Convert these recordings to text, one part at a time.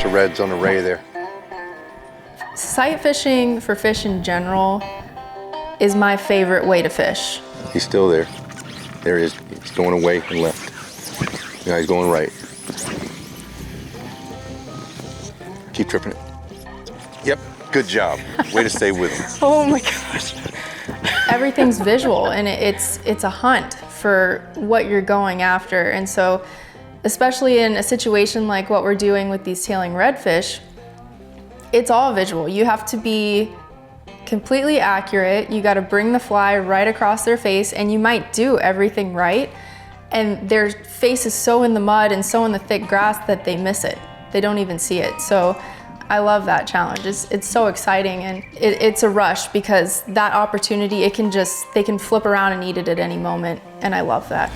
bunch of reds on the ray there. Sight fishing for fish in general is my favorite way to fish. He's still there. There he is. He's going away and left. Now he's going right. Keep tripping it. Yep, good job. Way to stay with him. Oh my gosh. Everything's visual, and it's a hunt for what you're going after. And so, especially in a situation like what we're doing with these tailing redfish, it's all visual. You have to be completely accurate. You got to bring the fly right across their face, and you might do everything right, and their face is so in the mud and so in the thick grass that they miss it. They don't even see it. So I love that challenge. It's so exciting, and it's a rush because that opportunity, they can flip around and eat it at any moment, and I love that.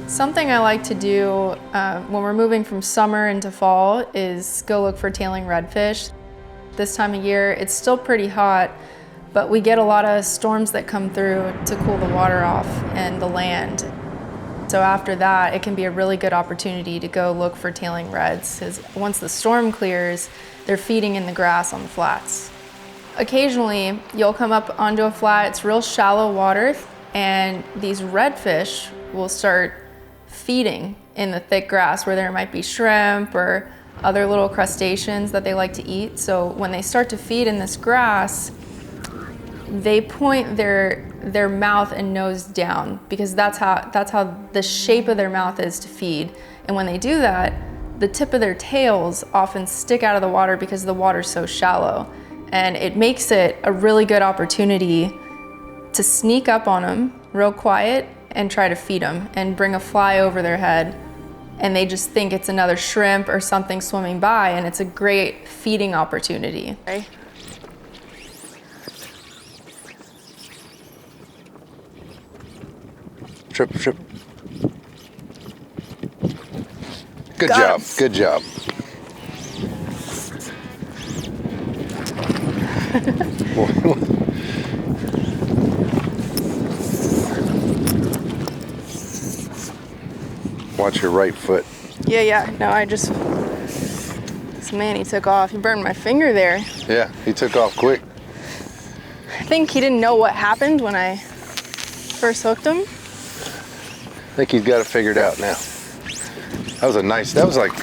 Something I like to do when we're moving from summer into fall is go look for tailing redfish. This time of year, it's still pretty hot, but we get a lot of storms that come through to cool the water off and the land. So after that, it can be a really good opportunity to go look for tailing reds, because once the storm clears, they're feeding in the grass on the flats. Occasionally, you'll come up onto a flat, it's real shallow water, and these redfish will start feeding in the thick grass where there might be shrimp or other little crustaceans that they like to eat. So when they start to feed in this grass, they point their mouth and nose down, because that's how the shape of their mouth is to feed. And when they do that, the tip of their tails often stick out of the water because the water's so shallow. And it makes it a really good opportunity to sneak up on them real quiet and try to feed them and bring a fly over their head. And they just think it's another shrimp or something swimming by, and it's a great feeding opportunity. Okay. Trip. Good job, good job. Watch your right foot. Yeah. No, this man, he took off. He burned my finger there. Yeah, he took off quick. I think he didn't know what happened when I first hooked him. I think he's got it figured out now. That was like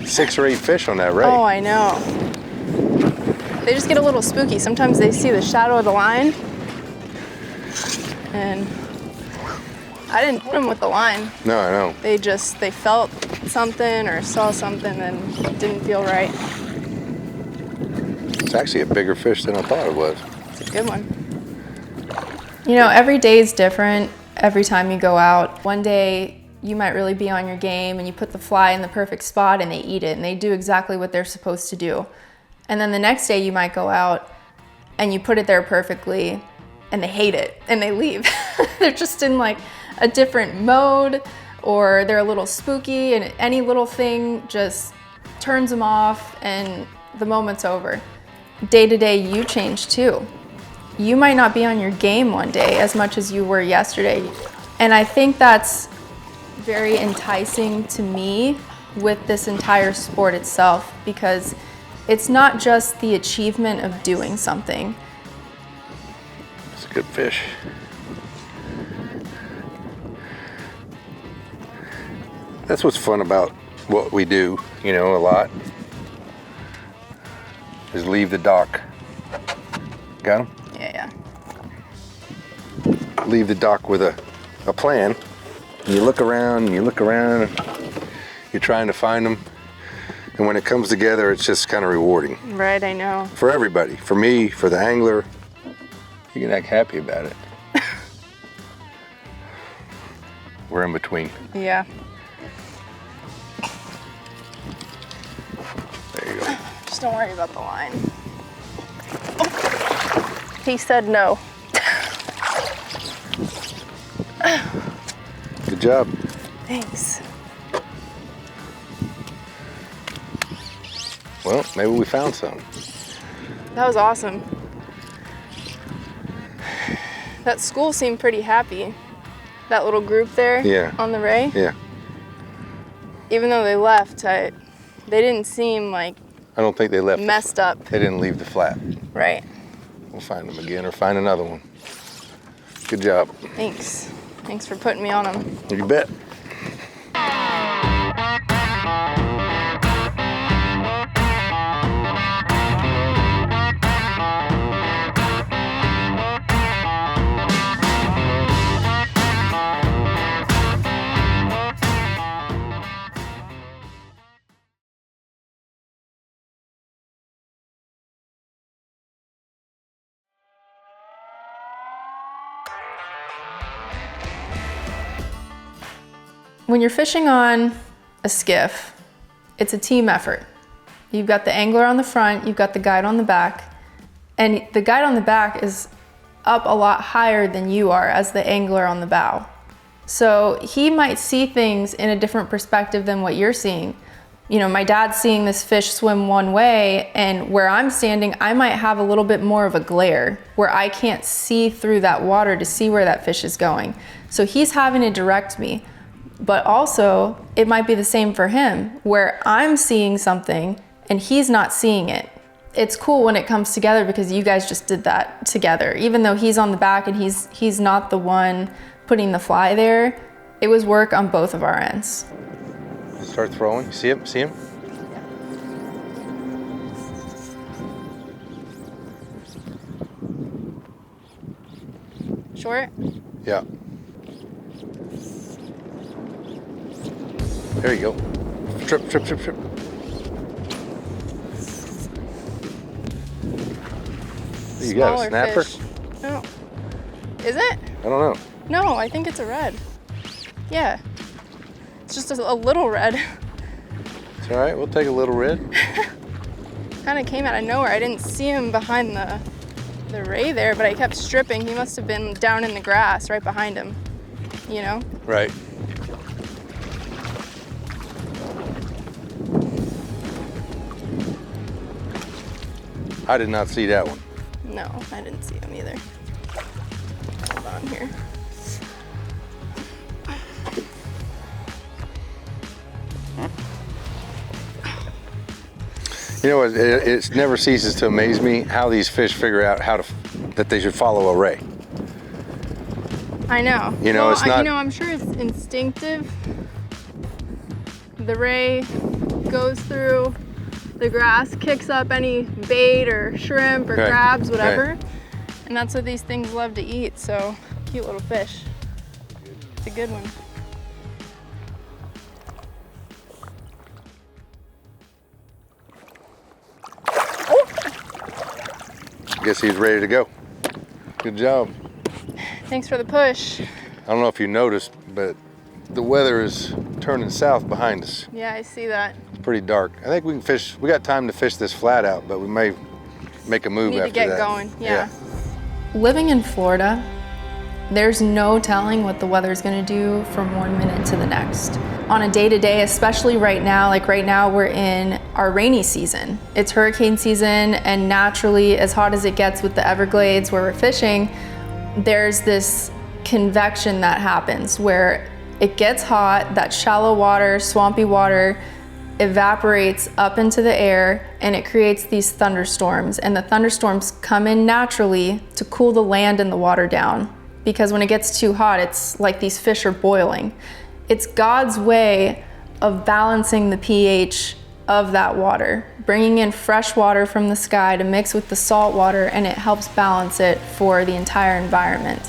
6 or 8 fish on that ray. Oh, I know. They just get a little spooky. Sometimes they see the shadow of the line, and I didn't hit them with the line. No, I know. They felt something or saw something and didn't feel right. It's actually a bigger fish than I thought it was. It's a good one. You know, every day is different every time you go out. One day you might really be on your game and you put the fly in the perfect spot and they eat it and they do exactly what they're supposed to do. And then the next day you might go out and you put it there perfectly and they hate it and they leave. They're just in like a different mode, or they're a little spooky and any little thing just turns them off and the moment's over. Day to day you change too. You might not be on your game one day as much as you were yesterday. And I think that's very enticing to me with this entire sport itself, because it's not just the achievement of doing something. It's a good fish. That's what's fun about what we do, you know, a lot, is leave the dock. Got him? Yeah. Leave the dock with a plan. And you look around, and you're trying to find them. And when it comes together, it's just kind of rewarding. Right, I know. For everybody, for me, for the angler, you can act happy about it. We're in between. Yeah. There you go. Just don't worry about the line. Oh. He said no. Good job. Thanks. Well, maybe we found some. That was awesome. That school seemed pretty happy. That little group there on the Ray. Yeah. Even though they left, they didn't seem like I don't think they left. Messed up. They didn't leave the flat. Right. We'll find them again or find another one. Good job. Thanks. Thanks for putting me on them. You bet. When you're fishing on a skiff, it's a team effort. You've got the angler on the front, you've got the guide on the back, and the guide on the back is up a lot higher than you are as the angler on the bow. So he might see things in a different perspective than what you're seeing. You know, my dad's seeing this fish swim one way, and where I'm standing, I might have a little bit more of a glare where I can't see through that water to see where that fish is going. So he's having to direct me. But also, it might be the same for him, where I'm seeing something and he's not seeing it. It's cool when it comes together because you guys just did that together. Even though he's on the back and he's not the one putting the fly there, it was work on both of our ends. Start throwing. You see him? See him? Short? Yeah. There you go. Trip, trip, trip, trip. You got a snapper? Fish. No. Is it? I don't know. No, I think it's a red. Yeah. It's just a little red. It's all right. We'll take a little red. Kind of came out of nowhere. I didn't see him behind the Ray there, but I kept stripping. He must have been down in the grass right behind him, you know? Right. I did not see that one. No, I didn't see him either. Hold on here. You know, it never ceases to amaze me how these fish figure out that they should follow a Ray. I know. You know, well, it's not. You know, I'm sure it's instinctive. The Ray goes through the grass, kicks up any bait or shrimp or crabs, whatever. Right. And that's what these things love to eat, so cute little fish. It's a good one. I guess he's ready to go. Good job. Thanks for the push. I don't know if you noticed, but the weather is turning south behind us. Yeah, I see that. It's pretty dark. I think we can fish. We got time to fish this flat out, but we may make a move Need after to get that. going, yeah. Living in Florida, there's no telling what the weather's gonna do from 1 minute to the next. On a day-to-day, especially right now, like right now we're in our rainy season. It's hurricane season, and naturally, as hot as it gets with the Everglades where we're fishing, there's this convection that happens where it gets hot, that shallow water, swampy water evaporates up into the air, and it creates these thunderstorms. And the thunderstorms come in naturally to cool the land and the water down. Because when it gets too hot, it's like these fish are boiling. It's God's way of balancing the pH of that water, bringing in fresh water from the sky to mix with the salt water, and it helps balance it for the entire environment.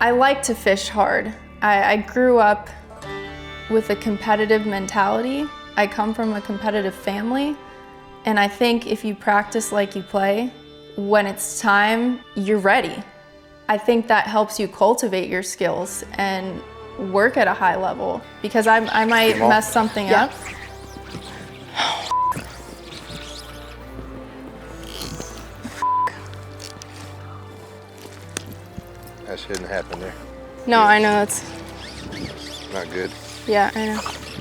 I like to fish hard. I grew up with a competitive mentality. I come from a competitive family, and I think if you practice like you play, when it's time, you're ready. I think that helps you cultivate your skills and work at a high level, because I might mess something up. That shouldn't happen there. No, I know that's Not good. yeah, I know.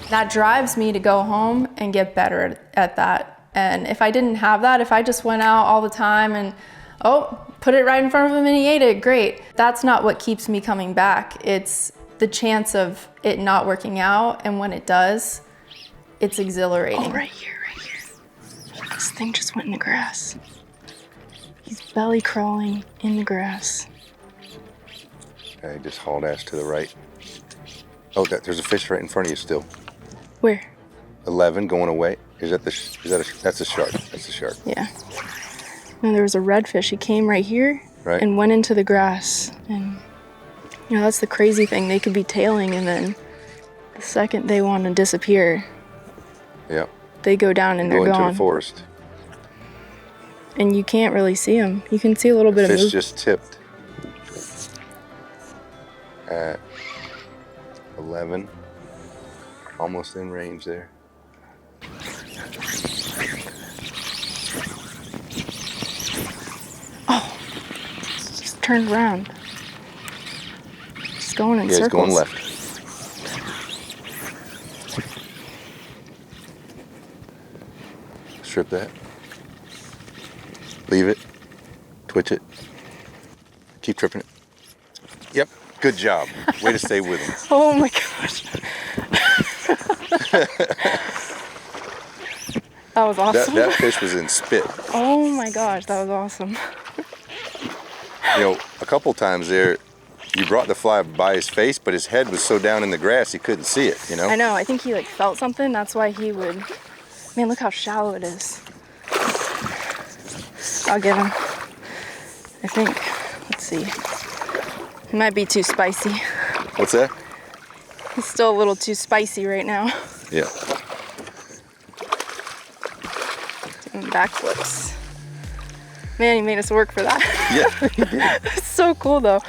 That drives me to go home and get better at that. And if I didn't have that, if I just went out all the time and, oh, put it right in front of him and he ate it, great. That's not what keeps me coming back. It's the chance of it not working out, and when it does, it's exhilarating. Oh, right here, right here. This thing just went in the grass. He's belly crawling in the grass. Okay, just hauled ass to the right. Oh, there's a fish right in front of you still. Where? 11 going away. That's a shark. That's a shark. Yeah. No, there was a redfish. He came right here and went into the grass. And, you know, that's the crazy thing. They could be tailing, and then the second they want to disappear, yeah, they go down and they're gone. Go into the forest. And you can't really see them. You can see a little bit of movement. Fish just tipped at 11. Almost in range there. Oh, just turned around. Just going in circles. Yeah, it's going left. Strip that. Leave it. Twitch it. Keep tripping it. Yep, good job. Way to stay with him. Oh my gosh. That was awesome. That fish was in spit. Oh my gosh, that was awesome. You know, a couple times there, you brought the fly by his face, but his head was so down in the grass he couldn't see it, you know? I know, I think he like felt something, that's why he would... Man, look how shallow it is. I'll get him. I think, let's see. It might be too spicy. What's that? He's still a little too spicy right now. Yeah. Doing backflips. Man, he made us work for that. Yeah, he did. It's so cool though.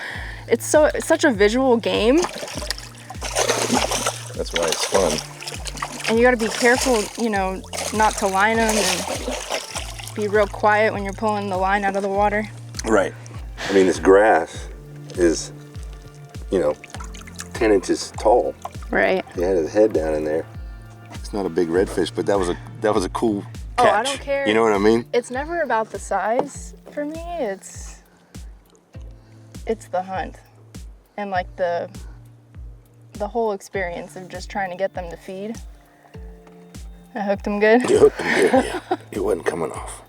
It's such a visual game. That's why it's fun. And you gotta be careful, you know, not to line them and be real quiet when you're pulling the line out of the water. Right. I mean, this grass is, you know, 10 inches tall. Right. He had his head down in there. It's not a big redfish, but that was a cool catch. Oh, I don't care. You know what I mean? It's never about the size for me. It's the hunt and like the whole experience of just trying to get them to feed. I hooked them good. You hooked him good, yeah. It wasn't coming off.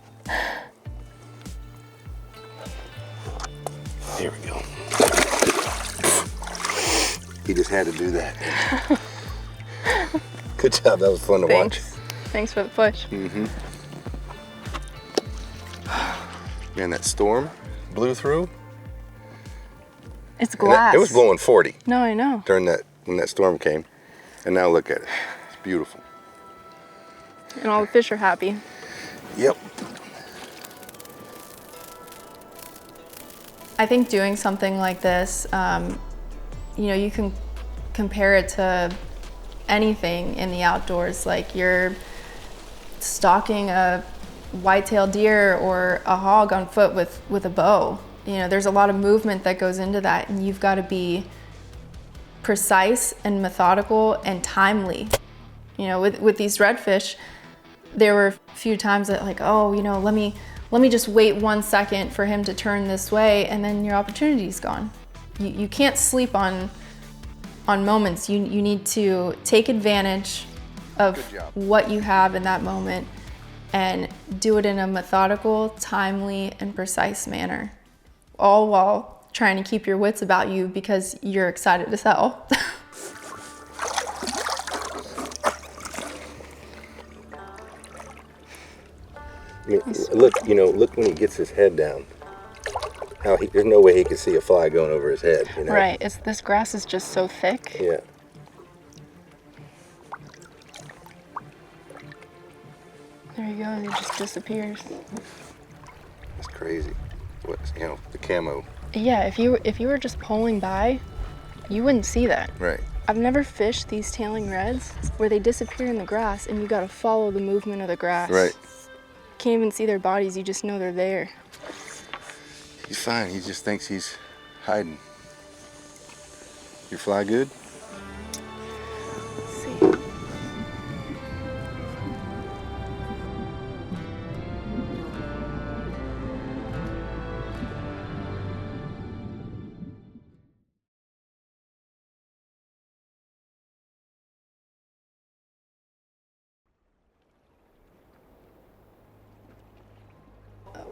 Here we go. He just had to do that. Good job, that was fun to watch. Thanks for the push. Mm-hmm. Man, that storm blew through. It's glass. It was blowing 40. No, I know. When that storm came. And now look at it. It's beautiful. And all the fish are happy. Yep. I think doing something like this, you know, you can compare it to anything in the outdoors. Like you're stalking a white-tailed deer or a hog on foot with a bow. You know, there's a lot of movement that goes into that, and you've got to be precise and methodical and timely. You know, with these redfish, there were a few times that like, oh, you know, let me just wait 1 second for him to turn this way, and then your opportunity's gone. You can't sleep on moments. You need to take advantage of what you have in that moment and do it in a methodical, timely, and precise manner, all while trying to keep your wits about you because you're excited to sell. I mean, look when he gets his head down. There's no way he could see a fly going over his head. You know? Right. This grass is just so thick. Yeah. There he goes. He just disappears. It's crazy. The camo. Yeah. If you were just pulling by, you wouldn't see that. Right. I've never fished these tailing reds where they disappear in the grass and you got to follow the movement of the grass. Right. Can't even see their bodies. You just know they're there. He's fine. He just thinks he's hiding. Your fly good? Let's see.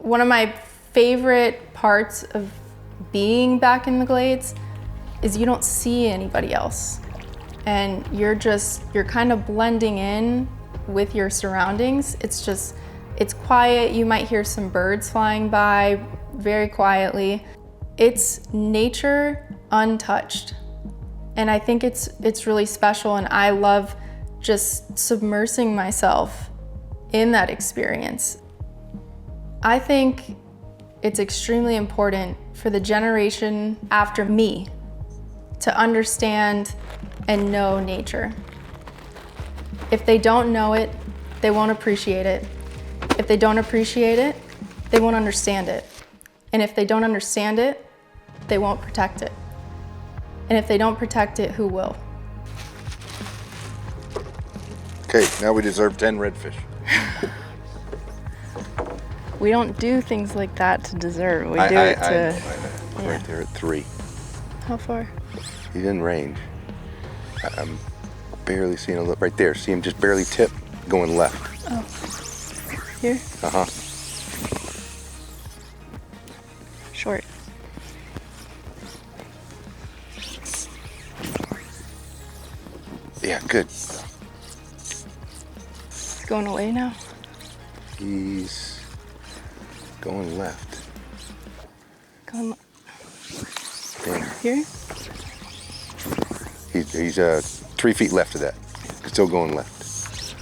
One of my favorite parts of being back in the Glades is you don't see anybody else. And you're kind of blending in with your surroundings. It's quiet. You might hear some birds flying by very quietly. It's nature untouched. And I think it's really special, and I love just submersing myself in that experience. I think it's extremely important for the generation after me to understand and know nature. If they don't know it, they won't appreciate it. If they don't appreciate it, they won't understand it. And if they don't understand it, they won't protect it. And if they don't protect it, who will? Okay, now we deserve 10 redfish. We don't do things like that to deserve. We do it to... I know. Right there at 3. How far? He's in range. I'm barely seeing a look right there. See him just barely tip, going left. Oh, here? Uh-huh. Short. Yeah, good. He's going away now? He's going left. Going There. here? He's 3 feet left of that. Still going left.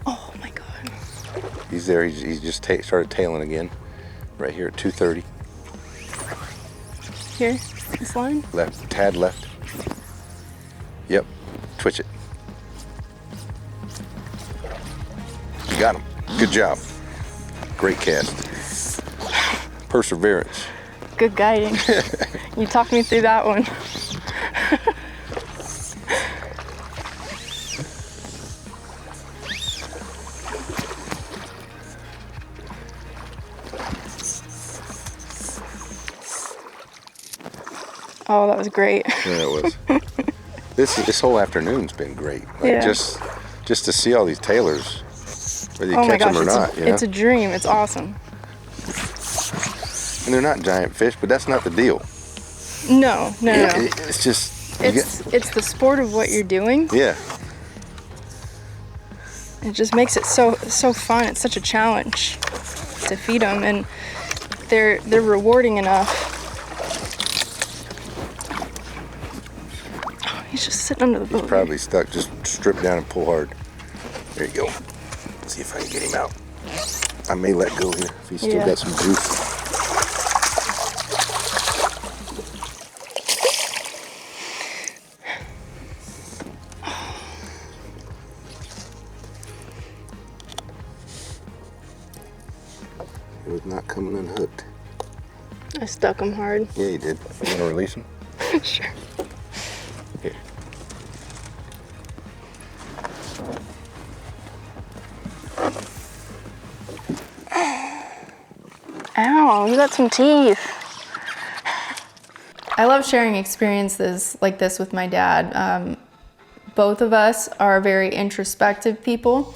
Oh my God. He's there. He's just started tailing again. Right here at 2:30. Here? This line? Left, tad left. Yep. Twitch it. You got him. Good job. Great cast. Perseverance. Good guiding. You talked me through that one. Oh, that was great. Yeah, it was. This whole afternoon's been great. Like, Yeah. just to see all these tailors, whether you Oh my catch them gosh, or not. You know? it's a dream. It's awesome. And they're not giant fish, but that's not the deal. No. It's just It's the sport of what you're doing. yeah. It just makes it so fun. It's such a challenge to feed them, and they're rewarding enough. Oh, he's just sitting under the boat. Probably stuck. Just strip down and pull hard. There you go. Let's see if I can get him out. I may let go here if he's still got some juice. It was not coming unhooked. I stuck him hard. Yeah, you did. You want to release him? Sure. Here. Ow, you got some teeth. I love sharing experiences like this with my dad. Both of us are very introspective people.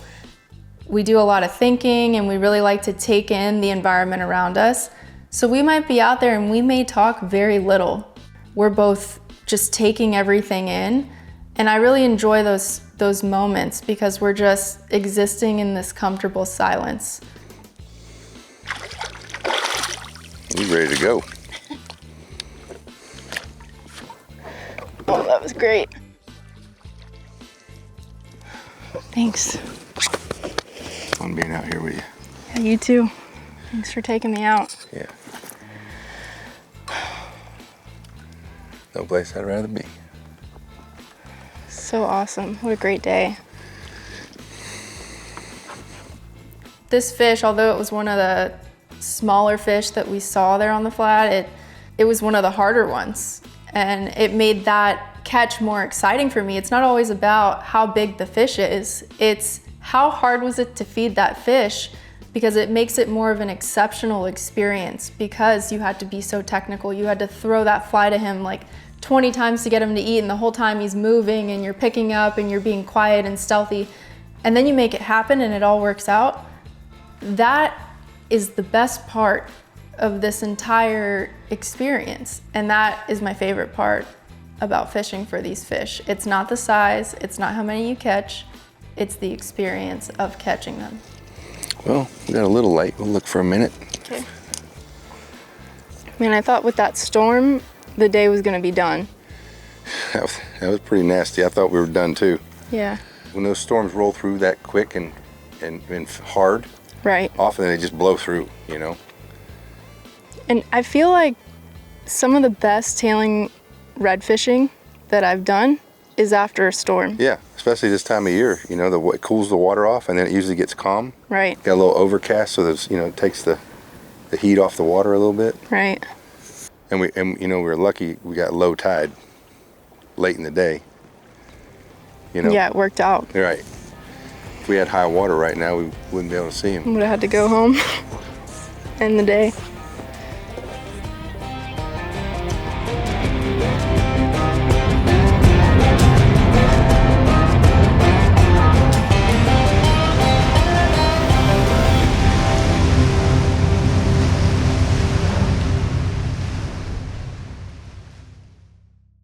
We do a lot of thinking, and we really like to take in the environment around us. So we might be out there and we may talk very little. We're both just taking everything in. And I really enjoy those moments because we're just existing in this comfortable silence. He's ready to go. Oh, that was great. Thanks. Fun being out here with you. Yeah, you too. Thanks for taking me out. Yeah. No place I'd rather be. So awesome. What a great day. This fish, although it was one of the smaller fish that we saw there on the flat, it was one of the harder ones. And it made that catch more exciting for me. It's not always about how big the fish is, it's how hard was it to feed that fish, because it makes it more of an exceptional experience because you had to be so technical. You had to throw that fly to him like 20 times to get him to eat, and the whole time he's moving and you're picking up and you're being quiet and stealthy, and then you make it happen and it all works out. That is the best part of this entire experience, and that is my favorite part about fishing for these fish. It's not the size, it's not how many you catch, it's the experience of catching them. Well, we got a little light. We'll look for a minute. Okay. Man, I thought with that storm, the day was gonna be done. That was pretty nasty. I thought we were done too. Yeah. When those storms roll through that quick and hard, Right. often they just blow through, you know? And I feel like some of the best tailing red fishing that I've done is after a storm. Yeah, especially this time of year, you know, it cools the water off and then it usually gets calm. Right. Got a little overcast, so there's, you know, it takes the heat off the water a little bit. Right. And you know, we were lucky we got low tide late in the day. You know? Yeah, it worked out. You're right. If we had high water right now, we wouldn't be able to see them. Would have had to go home. End the day.